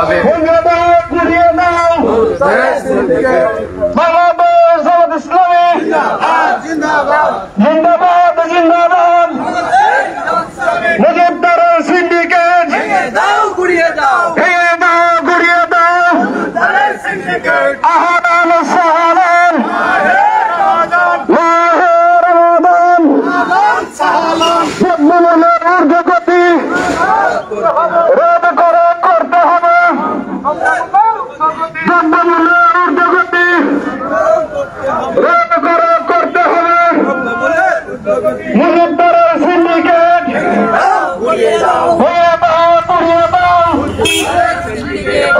ভেঙে দাও, গুড়িয়ে দাও বাংলাদেশ জামাত ইসলামী জিন্দাবাদ জিন্দাবাদ। মুজিবনগর সিন্ডিকেট ভেঙে দাও, গুড়িয়ে দাও আহলান সাহলান ঊর্ধ্বগতি রোধ করে করতে হবে, দ্রব্যমূল্যের ঊর্ধ্বগতি রোধ করে করতে হবে। মুজিবনগর সিন্ডিকেট ভেঙে দাও, গুড়িয়ে দাও।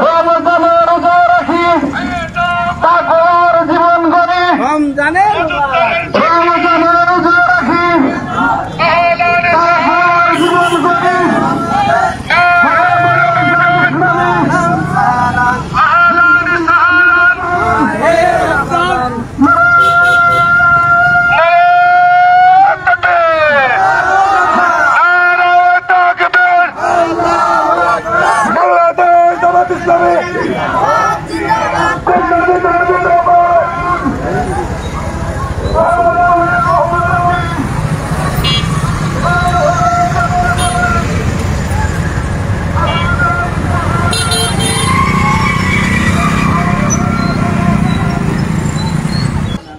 রমজানে রোজা রাখি তাকওয়ার জীবন গড়ি, রমজানে রোজা রাখি তাকওয়ার জীবন গড়ি।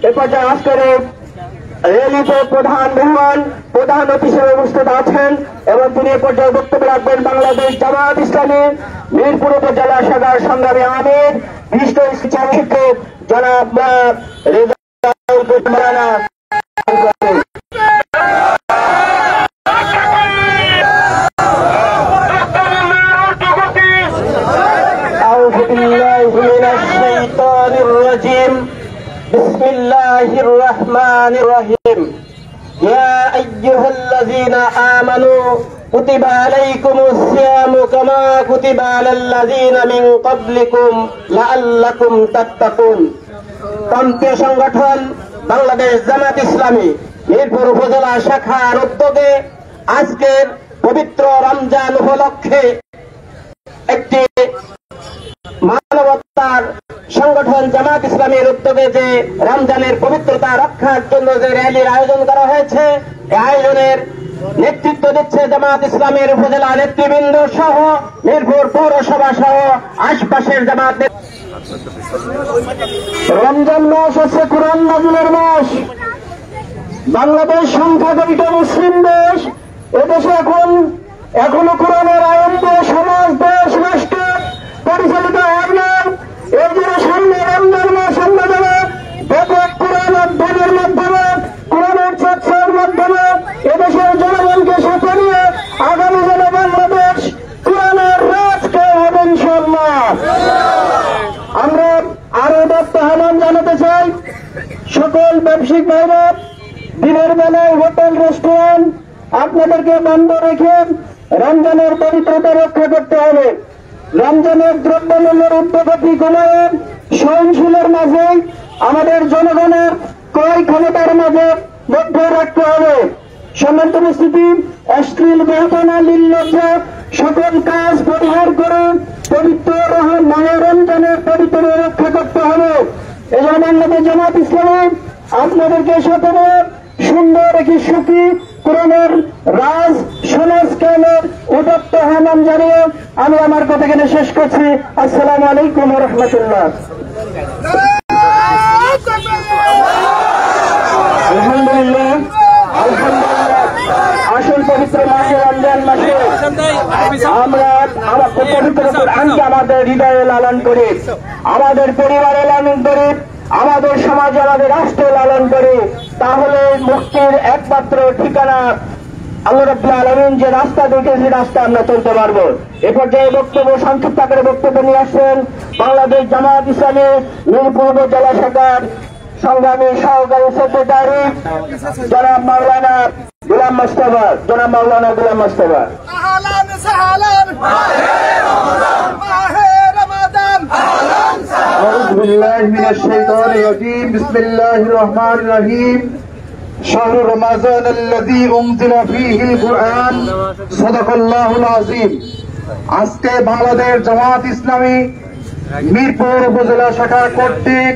এ পর্যায়ে আজকের র্যালিতে প্রধান মেহমান প্রধান অতিথি হিসেবে উপস্থিত আছেন এবং তিনি এ পর্যায়ে বক্তব্য রাখবেন বাংলাদেশ জামাত ইসলামী মিরপুর উপজেলা শাখার সংগ্রামী আমির বিশিষ্ট শিক্ষক জনাব রেজাউল মাওলানা। بسم الله الرحمن الرحيم يا أيها الذين آمنوا كتب عليكم الصيام كما كتب على الذين من قبلكم لعلكم تتقون। প্রান্তীয় সংগঠন বাংলাদেশ জামাত ইসলামী মিরপুর উপজেলা শাখার উদ্যোগে আজকের পবিত্র রমজান উপলক্ষে একটি মানবতার সংগঠন জামাত ইসলামের উদ্যোগে যে রমজানের পবিত্রতা রক্ষার জন্য যে র্যালির আয়োজন করা হয়েছে, এই আয়োজনের নেতৃত্ব দিচ্ছে জামাত ইসলামের উপজেলা নেতৃবৃন্দ সহ মিরপুর পৌরসভা সহ আশপাশের জামাত। রমজান মাস হচ্ছে কোরআন নাযিলের মাস। বাংলাদেশ সংখ্যাগরিষ্ঠ মুসলিম দেশ। এদেশে এখনো কোরআনের আইন দিয়ে সমাজ দেশ রাষ্ট্র পরিচালিত হয় না। এই জন্য সামনে রমজান মাস আমরা যারা ব্যাপক কোরআন অধ্যয়নের মাধ্যমে কোরআনের চর্চার মাধ্যমে এদেশের জনগণকে সাথে নিয়ে আগামী দিনে বাংলাদেশ কোরআনের রাজকে হবে ইনশাআল্লাহ। আমরা আরো আহ্বান জানাতে চাই সকল ব্যবসায়িক ভাইরা, দিনের বেলায় হোটেল রেস্টুরেন্ট আপনাদেরকে বন্ধ রেখে রমজানের পবিত্রতা রক্ষা করতে হবে। রমজানের দ্রব্যমূল্যের ঊর্ধ্বগতি কমায় সহনশীলের মাঝে আমাদের জনগণের ক্রয় ক্ষমতার মাঝে মধ্যে রাখতে হবে। সম্মানিত উপস্থিতি, অশ্লীল বেহাপনা নির্লজ্জা সকল কাজ পরিহার করে পবিত্র মাহে রমজানের পবিত্র রক্ষা করতে হবে। এই জন্য বাংলাদেশ জামাত ইসলামী আপনাদেরকে সাথে সুন্দর একটি সুখী কোরআনের রাজ সমাজ কায়েমের উদাত্ত আহ্বান জানিয়ে আমি আমার কথা এখানে শেষ করছি। আসসালামু আলাইকুম ওয়া রাহমাতুল্লাহ। আলহামদুলিল্লাহ আসল পবিত্র মাসে রমজান মাসে আমরা আমাদের হৃদয়ে লালন করি, আমাদের পরিবারে লালন করি, আমাদের সমাজে আমাদের রাষ্ট্রে লালন করি। তাহলে মুক্তির একমাত্র ঠিকানা আল্লাহ রাব্বুল আলামিন যে রাস্তা দেখেছে রাস্তা আমরা চলতে পারবো। এ পর্যায়ে বক্তব্য সংক্ষিপ্ত আকারে বক্তব্য নিয়ে আসছেন বাংলাদেশ জামাত ইসলামী মিরপুর জেলা শাখার সংগ্রামী সহকারী সেক্রেটারি জনাব মাওলানা গুলাম মোস্তফা। أعوذ بالله من الشيطان الرجيم بسم الله الرحمن الرحيم شهر رمضان الذي أنزل فيه القرآن صدق الله العظيم আজকে বাংলাদেশ জামাত ইসলামী মিরপুর উপজেলা শাখা কর্তৃক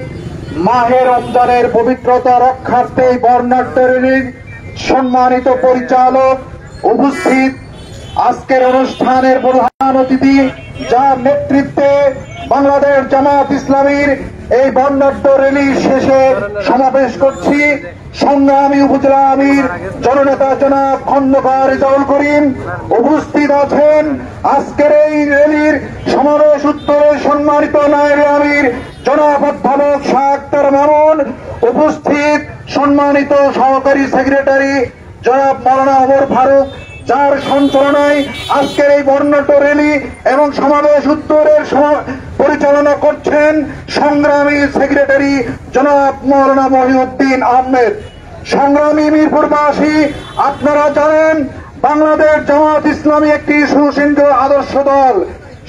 মাহে রমজানের পবিত্রতা রক্ষার্থে বর্ণাঢ্য র্যালির সম্মানিত পরিচালক উপস্থিত আজকের অনুষ্ঠানের প্রধান অতিথি, যার নেতৃত্বে বাংলাদেশ জামাত ইসলামীর এই বর্ণাঢ্য র্যালি শেষে সমাবেশ করছি সংগ্রামী উপজেলা আমির জননেতা জনাব খন্দকার রেজাউল করিম। উপস্থিত আছেন আজকের এই র্যালির সমাবেশ উত্তরের সম্মানিত নায়েবে আমির জনাব অধ্যাপক শাহ আক্তার মামুন। উপস্থিত সম্মানিত সহকারী সেক্রেটারি জনাব মাওলানা ওমর ফারুক, যার সঞ্চালনায় আজকের এই বর্ণাঢ্য র্যালি এবং সমাবেশ উত্তরের পরিচালনা করছেন সংগ্রামী সেক্রেটারি জনাব মাওলানা মহিউদ্দিন আহমেদ। সংগ্রামী মিরপুরবাসী, আপনারা জানেন বাংলাদেশ জামাত ইসলামী একটি সুশৃঙ্খল আদর্শ দল।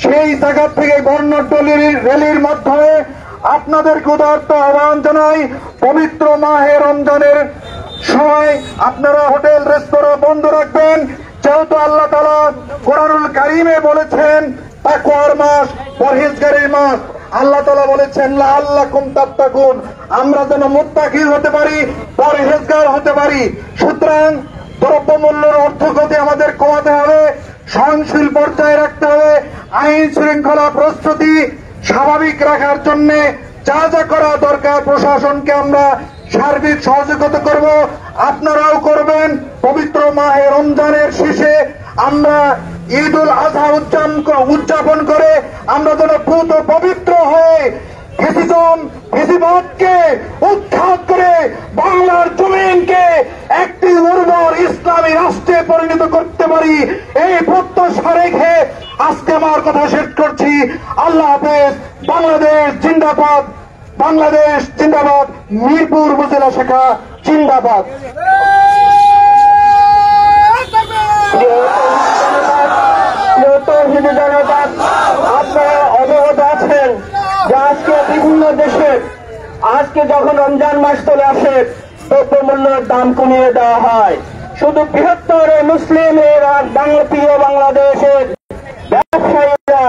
সেই জায়গা থেকে বর্ণাঢ্য র্যালির মাধ্যমে আপনাদেরকে উদারত আহ্বান জানাই, পবিত্র মাহে রমজানের সময় আপনারা হোটেল রেস্তোরাঁ বন্ধ রাখবেন, যেহেতু আল্লাহ তাআলা কোরআনুল কারীমে বলেছেন তাকওয়ার মাস, পরহেজগারির মাস। আল্লাহ তাআলা বলেছেন লাআল্লাকুম তাত্তাকুন, আমরা যেন মুত্তাকি হতে পারি, পরহেজগার হতে পারি। সুতরাং দ্রব্যমূল্যের অর্থগতি আমাদের কমাতে হবে, সহনশীল পর্যায়ে রাখতে হবে, আইন শৃঙ্খলা প্রস্তুতি স্বাভাবিক রাখার জন্য যা যা করা দরকার প্রশাসনকে আমরা সার্বিক সহযোগিতা করব, আপনারাও করবেন। পবিত্র মাহে রমজানের শেষে আমরা ঈদ উল আজহা উদযাপন করে আমরা যেন পূত পবিত্র হয়ে ফেসিবাদকে উৎখাত করে বাংলার জমিনকে একটি উর্বর ইসলামী রাষ্ট্রে পরিণত করতে পারি, এই প্রত্যাশা রেখে আজকে আমার কথা শেষ করছি। আল্লাহ হাফেজ। বাংলাদেশ জিন্দাবাদ, বাংলাদেশ জিন্দাবাদ, মিরপুর উপজেলা শাখা জিন্দাবাদ। আপনারা অবগত আছেন যে আজকে বিভিন্ন দেশে আজকে যখন রমজান মাস চলে আসে দ্রব্যমূল্যের দাম কমিয়ে দেওয়া হয়, শুধু বৃহত্তর মুসলিমের আর প্রিয় বাংলাদেশের ব্যবসায়ীরা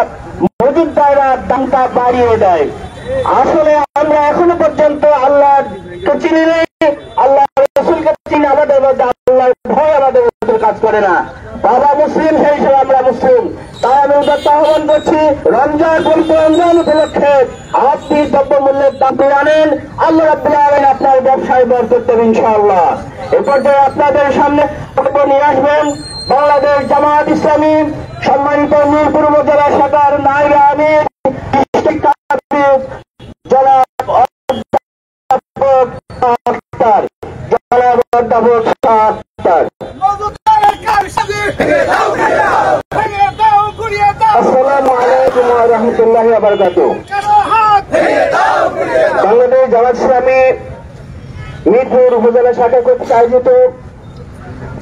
মজুদদাররা দামটা বাড়িয়ে দেয়। আসলে আমরা এখনো পর্যন্ত আল্লাহকে চিনি নেই, আল্লাহ রসুলকে চিনি, আমাদের মধ্যে আল্লাহর ভয় আমাদের মধ্যে কাজ করে না। বাবা মুসলিম সেই হিসেবে আমরা মুসলিম, তাই আমি উদাত্ত আহ্বান করছি রমজান পবিত্র রমজান উপলক্ষে আপনি দ্রব্যমূল্যের দাম আনেন, আল্লাহ রাব্বুল আলামিন আপনার ব্যবসায় বরকত দেবেন ইনশাআল্লাহ। এ পর্যায়ে আপনাদের সামনে নিয়ে আসবেন বাংলাদেশ জামাত ইসলামী সম্মানিত মিরপুর উপজেলা শাখার নায়েবে আমির জনাব অধ্যাপক আক্তার, জনাব অধ্যাপক আক্তার। আসসালামু আলাইকুম ওয়া রাহমাতুল্লাহি ওয়া বারাকাতুহু। বাংলাদেশ জামাত ইসলামী মিরপুর উপজেলা শাখা কর্তৃক আয়োজিত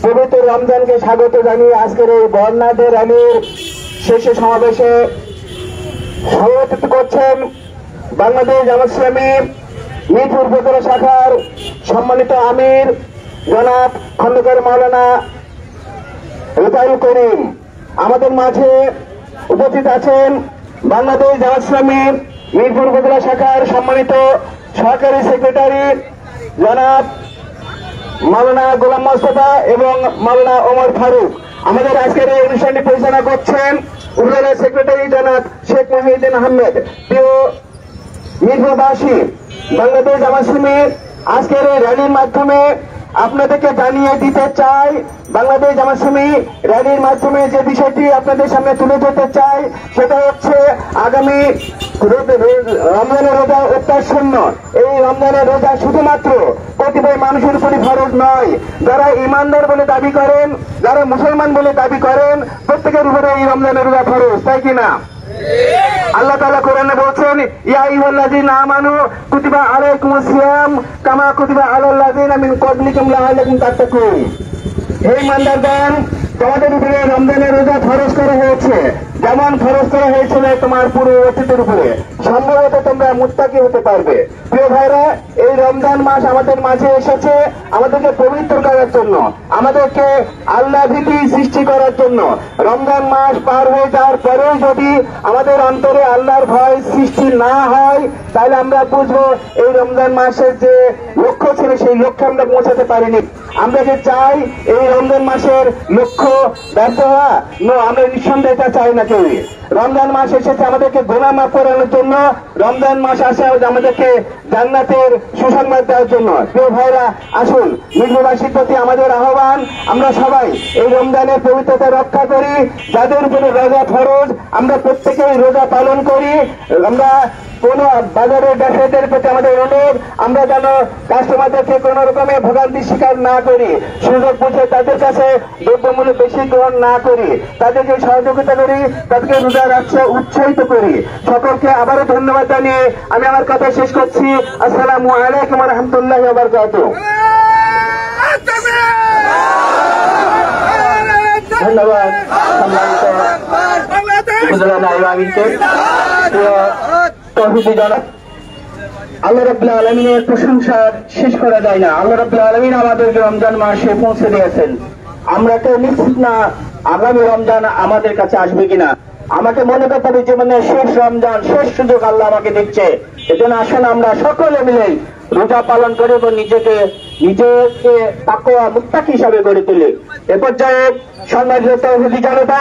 পবিত্র রমজানকে স্বাগত জানিয়ে আজকের এই বর্ণাঢ্য র্যালির শেষে সমাবেশে সভাপতিত্ব করছেন বাংলাদেশ জামাত ইসলামী মিরপুর উপজেলা শাখার সম্মানিত আমির জনাব খন্দকার মাওলানা রেজাউল করিম। আমাদের মাঝে উপস্থিত আছেন বাংলাদেশ জামাত ইসলামী মিরপুর উপজেলা শাখার সম্মানিত সহকারী সেক্রেটারি জনাব মাওলানা গোলাম মোস্তফা এবং মাওলানা ওমর ফারুক। আমাদের আজকের এই অনুষ্ঠানটি পরিচালনা করছেন উপজেলা সেক্রেটারি জনাব শেখ মহিউদ্দিন আহমেদ। প্রিয় মিরপুরবাসী, বাংলাদেশ জামাত ইসলামী আজকের এই র্যালির মাধ্যমে আপনাদেরকে জানিয়ে দিতে চাই, বাংলাদেশ জামাত ইসলামী র্যালির মাধ্যমে যে বিষয়টি আপনাদের সামনে তুলে ধরতে চাই সেটা হচ্ছে আগামী রমজানের রোজা অত্যাসন্ন। এই রমজানের রোজা শুধুমাত্র কতিপয় মানুষের উপরই ফরজ নয়, যারা ইমানদার বলে দাবি করেন, যারা মুসলমান বলে দাবি করেন, প্রত্যেকের উপরে এই রমজানের রোজা ফরজ, তাই কিনা? আল্লাহ তাআলা কোরআনে বলছেন ইয়া আইয়ুহাল্লাযীনা আমানু কুতিবা আলাইকুমুস সিয়াম কামা কুতিবা আলাল্লাযীনা মিন ক্বাবলিকুম লাআল্লাকুম তাত্তাকুন। হে ইমানদারগণ, তোমাদের উপরে রমজানের রোজা ফরজ করা হয়েছে যেমন খরচ করা হয়েছিল তোমার পূর্ববর্তীদের উপরে, সম্ভবত তোমরা মুত্তাকি হতে পারবে। প্রিয় ভাইরা, এই রমজান মাস আমাদের মাঝে এসেছে আমাদেরকে পবিত্র করার জন্য, আমাদেরকে আল্লাহ ভীতি সৃষ্টি করার জন্য। রমজান মাস পার হয়ে যাওয়ার পরেও যদি আমাদের অন্তরে আল্লাহর ভয় সৃষ্টি না হয়, তাহলে আমরা বুঝবো এই রমজান মাসের যে লক্ষ্য ছিল সেই লক্ষ্যে আমরা পৌঁছাতে পারিনি। আমরা যে চাই এই রমজান মাসের লক্ষ্য ব্যর্থ হওয়া, আমরা নিঃসন্দেহে এটা চাই না কেউ। রমজান মাস এসেছে আমাদেরকে গুনাহ মাফ করানোর জন্য, রমজান মাস আসে আমাদেরকে জান্নাতের সুসংবাদ দেওয়ার জন্য। প্রিয় ভাইরা, আসুন মিরপুরবাসীর প্রতি আমাদের আহ্বান, আমরা সবাই এই রমজানের পবিত্রতা রক্ষা করি। যাদের উপরে রোজা ফরজ, আমরা প্রত্যেকেই রোজা পালন করি। আমরা কোন বাজারের ব্যবসায়ীদের প্রতি আমাদের অনুরোধ, আমরা যেন কাস্টমারদেরকে কোন রকমের ভোগান্তির শিকার না করি, সুযোগ বুঝে তাদের কাছে দ্রব্যমূল্য বেশি গ্রহণ না করি, তাদেরকে সহযোগিতা করি, তাদেরকে রোজা রাখতে উৎসাহিত করি। সকলকে আবারও ধন্যবাদ জানিয়ে আমি আমার কথা শেষ করছি। আসসালামু আলাইকুম ওয়া রাহমাতুল্লাহি ওয়া বারাকাতুহু। ধন্যবাদ সম্মানিত উপজেলা নায়েব আমিনকে। আল্লাহ রাব্বুল আলামিনের প্রশংসা শেষ করা যায় না। আল্লাহ রাব্বুল আলামিন আমাদেরকে রমজান মাসে পৌঁছে দিয়েছেন। আমরা তো নিশ্চিত না আগামী রমজান আমাদের কাছে আসবে কিনা। আমাকে মনে করতে হবে জীবনের শেষ রমজান, শেষ সুযোগ আল্লাহ আমাকে দিচ্ছে। এজন্য আসুন আমরা সকলে মিলে রোজা পালন করে এবং নিজেকে তাকওয়া মুত্তাকি হিসাবে গড়ে তুলি। এ পর্যায়ে সম্মানিত তৌহিদি জনতা,